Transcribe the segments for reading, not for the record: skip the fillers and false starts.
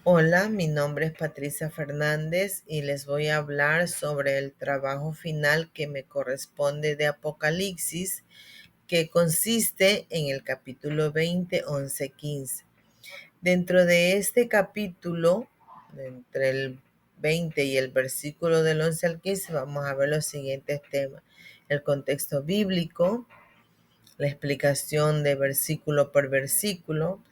Hola, mi nombre es Patricia Fernández y les voy a hablar sobre el trabajo final que me corresponde de Apocalipsis, que consiste en el capítulo 20, 11, 15. Dentro de este capítulo, entre el 20 y el versículo del 11 al 15, vamos a ver los siguientes temas: el contexto bíblico, la explicación de versículo por versículo,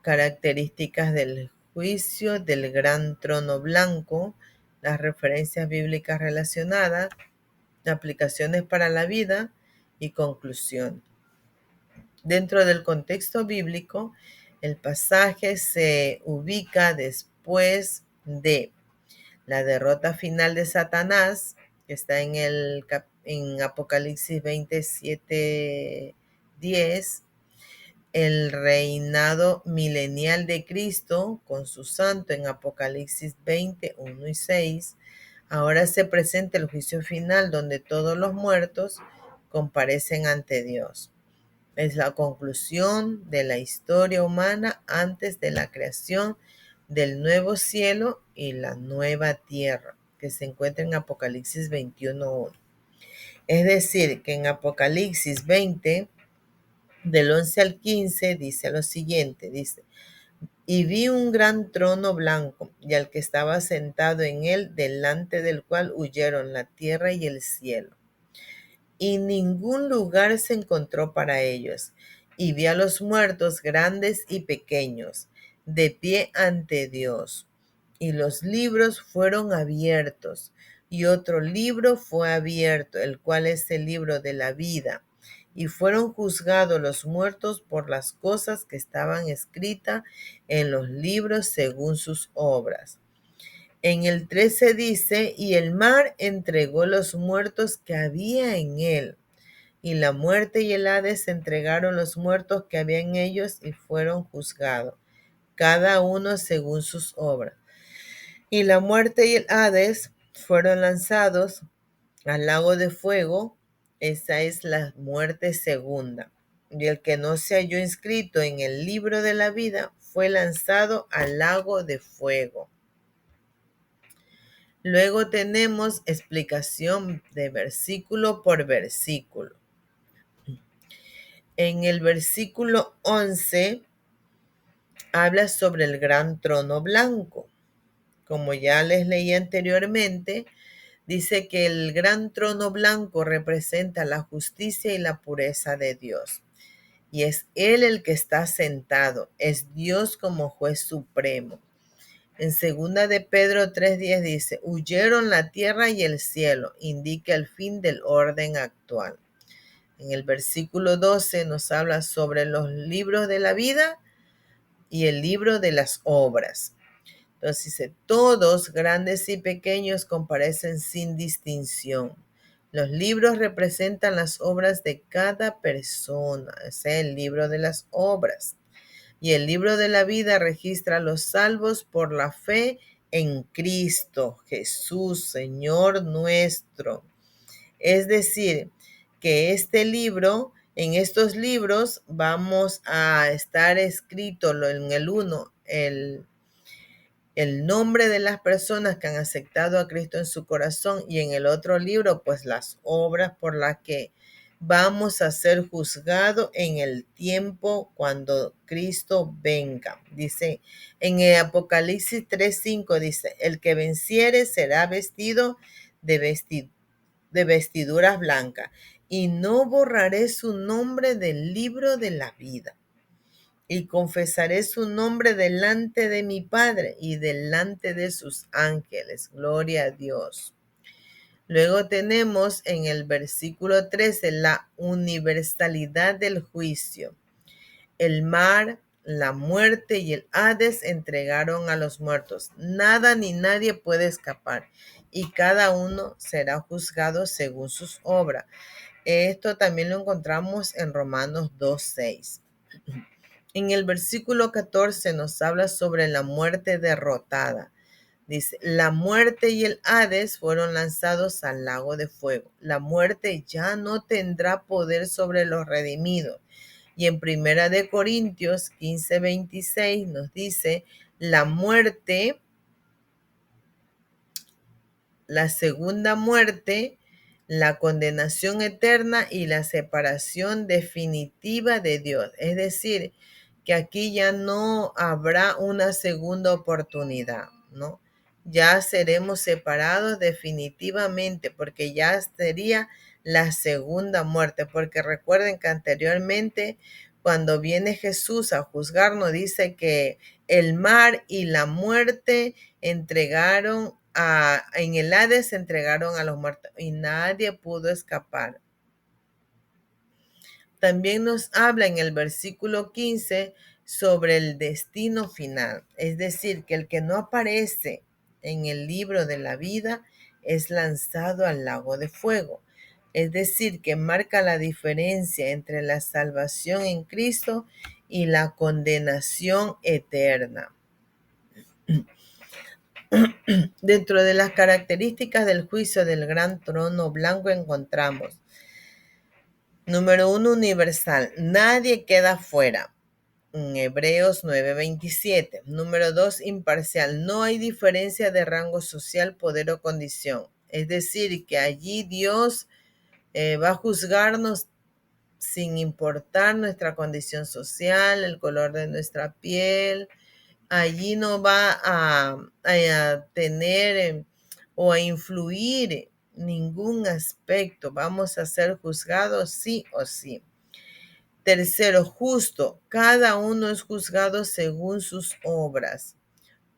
características del juicio del gran trono blanco, las referencias bíblicas relacionadas, aplicaciones para la vida y conclusión. Dentro del contexto bíblico, el pasaje se ubica después de la derrota final de Satanás, que está en Apocalipsis 27:10, el reinado milenial de Cristo con su santo en Apocalipsis 20:1 y 6. Ahora se presenta el juicio final donde todos los muertos comparecen ante Dios. Es la conclusión de la historia humana antes de la creación del nuevo cielo y la nueva tierra, que se encuentra en Apocalipsis 21:1. Es decir, que en Apocalipsis 20, del 11 al 15, dice lo siguiente, dice: y vi un gran trono blanco, y al que estaba sentado en él, delante del cual huyeron la tierra y el cielo, y ningún lugar se encontró para ellos. Y vi a los muertos, grandes y pequeños, de pie ante Dios. Y los libros fueron abiertos, y otro libro fue abierto, el cual es el libro de la vida. Y fueron juzgados los muertos por las cosas que estaban escritas en los libros según sus obras. En el 13 dice: y el mar entregó los muertos que había en él, y la muerte y el Hades entregaron los muertos que había en ellos y fueron juzgados, cada uno según sus obras. Y la muerte y el Hades fueron lanzados al lago de fuego. Esa es la muerte segunda. Y el que no se halló inscrito en el libro de la vida fue lanzado al lago de fuego. Luego tenemos explicación de versículo por versículo. En el versículo 11 habla sobre el gran trono blanco. Como ya les leí anteriormente, dice que el gran trono blanco representa la justicia y la pureza de Dios. Y es Él el que está sentado, es Dios como juez supremo. En 2 de Pedro 3:10 dice: huyeron la tierra y el cielo, indica el fin del orden actual. En el versículo 12 nos habla sobre los libros de la vida y el libro de las obras. Entonces dice: todos, grandes y pequeños, comparecen sin distinción. Los libros representan las obras de cada persona, es el libro de las obras. Y el libro de la vida registra a los salvos por la fe en Cristo Jesús, Señor nuestro. Es decir, que en estos libros vamos a estar escrito en el uno, el nombre de las personas que han aceptado a Cristo en su corazón, y en el otro libro, pues las obras por las que vamos a ser juzgados en el tiempo cuando Cristo venga. Dice en el Apocalipsis 3:5, dice: el que venciere será vestido de vestiduras blancas, y no borraré su nombre del libro de la vida, y confesaré su nombre delante de mi Padre y delante de sus ángeles. Gloria a Dios. Luego tenemos en el versículo 13 la universalidad del juicio. El mar, la muerte y el Hades entregaron a los muertos. Nada ni nadie puede escapar, y cada uno será juzgado según sus obras. Esto también lo encontramos en Romanos 2:6. En el versículo 14 nos habla sobre la muerte derrotada. Dice: la muerte y el Hades fueron lanzados al lago de fuego. La muerte ya no tendrá poder sobre los redimidos. Y en 1 de Corintios 15:26 nos dice: la muerte, la segunda muerte, la condenación eterna y la separación definitiva de Dios. Es decir, que aquí ya no habrá una segunda oportunidad, ¿no? Ya seremos separados definitivamente porque ya sería la segunda muerte, porque recuerden que anteriormente cuando viene Jesús a juzgarnos dice que el mar y la muerte en el Hades entregaron a los muertos y nadie pudo escapar. También nos habla en el versículo 15 sobre el destino final, es decir, que el que no aparece en el libro de la vida es lanzado al lago de fuego. Es decir, que marca la diferencia entre la salvación en Cristo y la condenación eterna. Dentro de las características del juicio del gran trono blanco encontramos: número 1, universal. Nadie queda fuera. En Hebreos 9:27. Número 2, imparcial. No hay diferencia de rango social, poder o condición. Es decir, que allí Dios va a juzgarnos sin importar nuestra condición social, el color de nuestra piel. Allí no va a tener o a influir ningún aspecto. Vamos a ser juzgados sí o sí. Tercero, justo. Cada uno es juzgado según sus obras.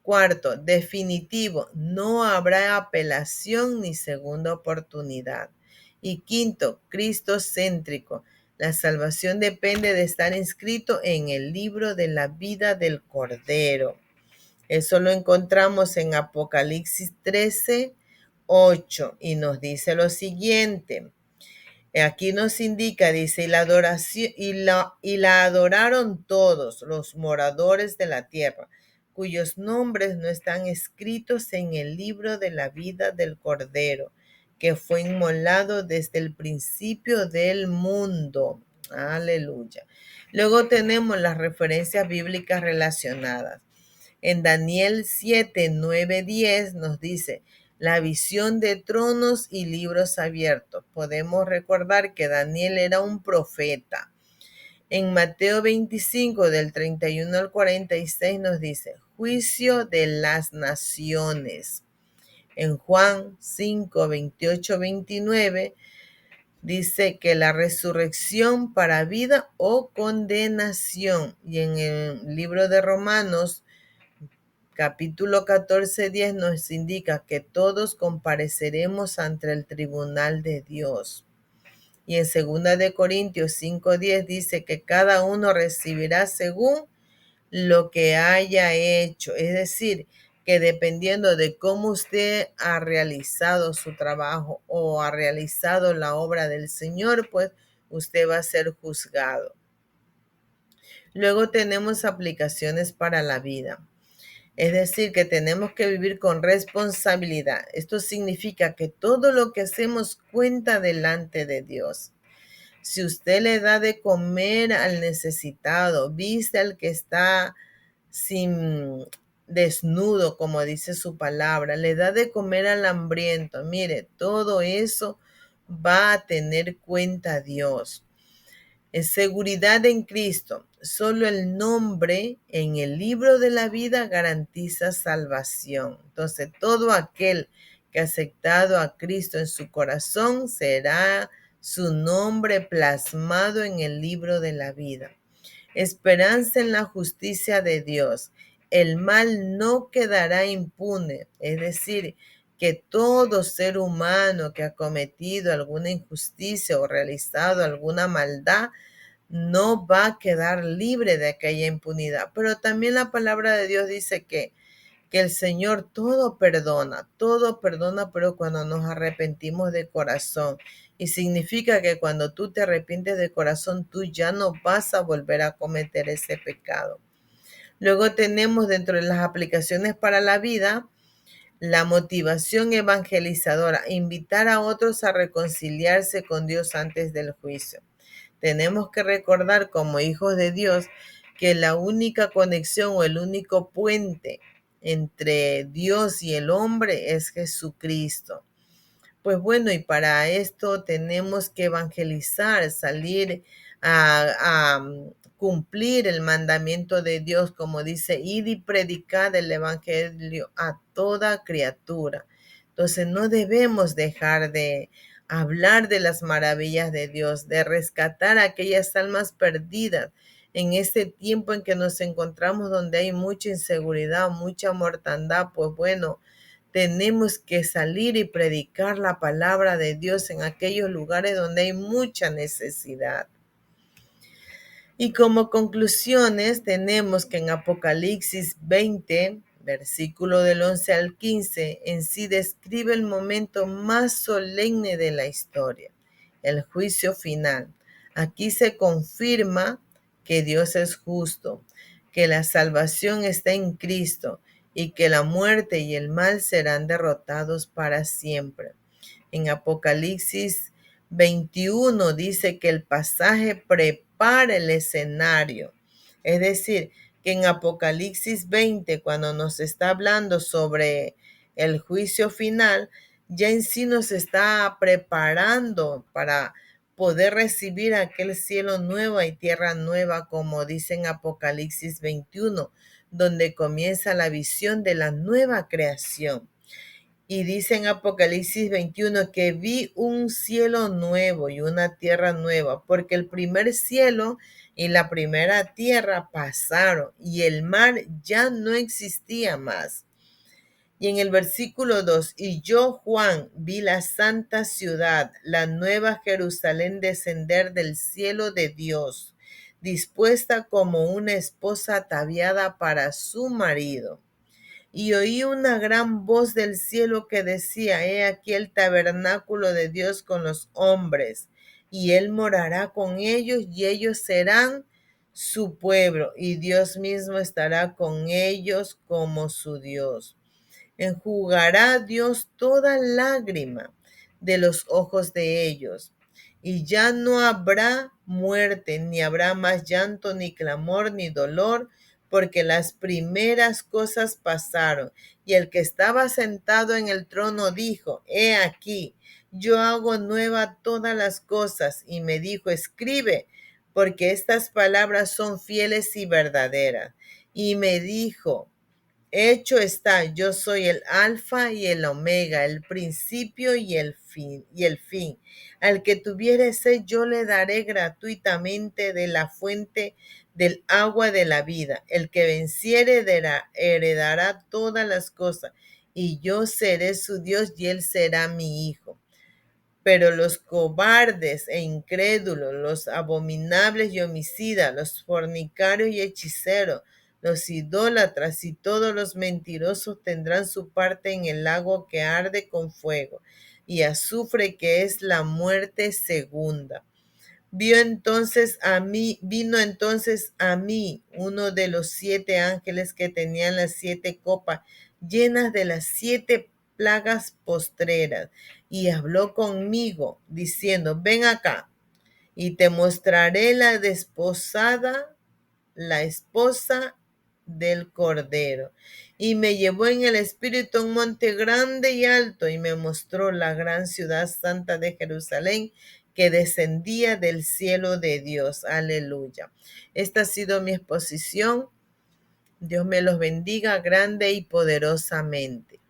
Cuarto, definitivo. No habrá apelación ni segunda oportunidad. Y quinto, cristocéntrico. La salvación depende de estar inscrito en el libro de la vida del Cordero. Eso lo encontramos en Apocalipsis 13:8 y nos dice lo siguiente. Aquí nos indica, dice, y la adoraron todos los moradores de la tierra, cuyos nombres no están escritos en el libro de la vida del Cordero, que fue inmolado desde el principio del mundo. Aleluya. Luego tenemos las referencias bíblicas relacionadas. En Daniel 7, 9, 10 nos dice la visión de tronos y libros abiertos. Podemos recordar que Daniel era un profeta. En Mateo 25, del 31 al 46 nos dice juicio de las naciones. En Juan 5, 28, 29 dice que la resurrección para vida o condenación. Y en el libro de Romanos capítulo 14:10 nos indica que todos compareceremos ante el tribunal de Dios. Y en 2 de Corintios 5:10 dice que cada uno recibirá según lo que haya hecho. Es decir, que dependiendo de cómo usted ha realizado su trabajo o ha realizado la obra del Señor, pues usted va a ser juzgado. Luego tenemos aplicaciones para la vida. Es decir, que tenemos que vivir con responsabilidad. Esto significa que todo lo que hacemos cuenta delante de Dios. Si usted le da de comer al necesitado, viste al que está sin desnudo, como dice su palabra, le da de comer al hambriento, mire, todo eso va a tener cuenta Dios. En seguridad en Cristo. Solo el nombre en el libro de la vida garantiza salvación. Entonces, todo aquel que ha aceptado a Cristo en su corazón será su nombre plasmado en el libro de la vida. Esperanza en la justicia de Dios. El mal no quedará impune, es decir, que todo ser humano que ha cometido alguna injusticia o realizado alguna maldad no va a quedar libre de aquella impunidad. Pero también la palabra de Dios dice que el Señor todo perdona, pero cuando nos arrepentimos de corazón. Y significa que cuando tú te arrepientes de corazón, tú ya no vas a volver a cometer ese pecado. Luego tenemos dentro de las aplicaciones para la vida, la motivación evangelizadora, invitar a otros a reconciliarse con Dios antes del juicio. Tenemos que recordar como hijos de Dios que la única conexión o el único puente entre Dios y el hombre es Jesucristo. Pues bueno, y para esto tenemos que evangelizar, salir a cumplir el mandamiento de Dios, como dice, ir y predicar el evangelio a toda criatura. Entonces no debemos dejar de hablar de las maravillas de Dios, de rescatar a aquellas almas perdidas en este tiempo en que nos encontramos donde hay mucha inseguridad, mucha mortandad. Pues bueno, tenemos que salir y predicar la palabra de Dios en aquellos lugares donde hay mucha necesidad. Y como conclusiones tenemos que en Apocalipsis 20, versículo del 11 al 15, en sí describe el momento más solemne de la historia, el juicio final. Aquí se confirma que Dios es justo, que la salvación está en Cristo y que la muerte y el mal serán derrotados para siempre. En Apocalipsis 21 dice que el pasaje prepara el escenario. Es decir, que en Apocalipsis 20, cuando nos está hablando sobre el juicio final, ya en sí nos está preparando para poder recibir aquel cielo nuevo y tierra nueva, como dice en Apocalipsis 21, donde comienza la visión de la nueva creación. Y dice en Apocalipsis 21 que vi un cielo nuevo y una tierra nueva, porque el primer cielo y la primera tierra pasaron y el mar ya no existía más. Y en el versículo 2, y yo, Juan, vi la santa ciudad, la nueva Jerusalén, descender del cielo de Dios, dispuesta como una esposa ataviada para su marido. Y oí una gran voz del cielo que decía, he aquí el tabernáculo de Dios con los hombres, y él morará con ellos, y ellos serán su pueblo, y Dios mismo estará con ellos como su Dios. Enjugará Dios toda lágrima de los ojos de ellos, y ya no habrá muerte, ni habrá más llanto, ni clamor, ni dolor, porque las primeras cosas pasaron. Y el que estaba sentado en el trono dijo, he aquí, yo hago nueva todas las cosas. Y me dijo, escribe, porque estas palabras son fieles y verdaderas. Y me dijo, hecho está, yo soy el alfa y el omega, el principio y el fin. Al que tuviere sed, yo le daré gratuitamente de la fuente del agua de la vida. El que venciere heredará todas las cosas, y yo seré su Dios y él será mi hijo. Pero los cobardes e incrédulos, los abominables y homicidas, los fornicarios y hechiceros, los idólatras y todos los mentirosos tendrán su parte en el lago que arde con fuego y azufre, que es la muerte segunda. Vino entonces a mí uno de los 7 ángeles que tenían las 7 copas llenas de las 7 plagas postreras, y habló conmigo diciendo, ven acá y te mostraré la esposa del Cordero. Y me llevó en el espíritu a un monte grande y alto, y me mostró la gran ciudad santa de Jerusalén, que descendía del cielo de Dios. Aleluya. Esta ha sido mi exposición. Dios me los bendiga grande y poderosamente.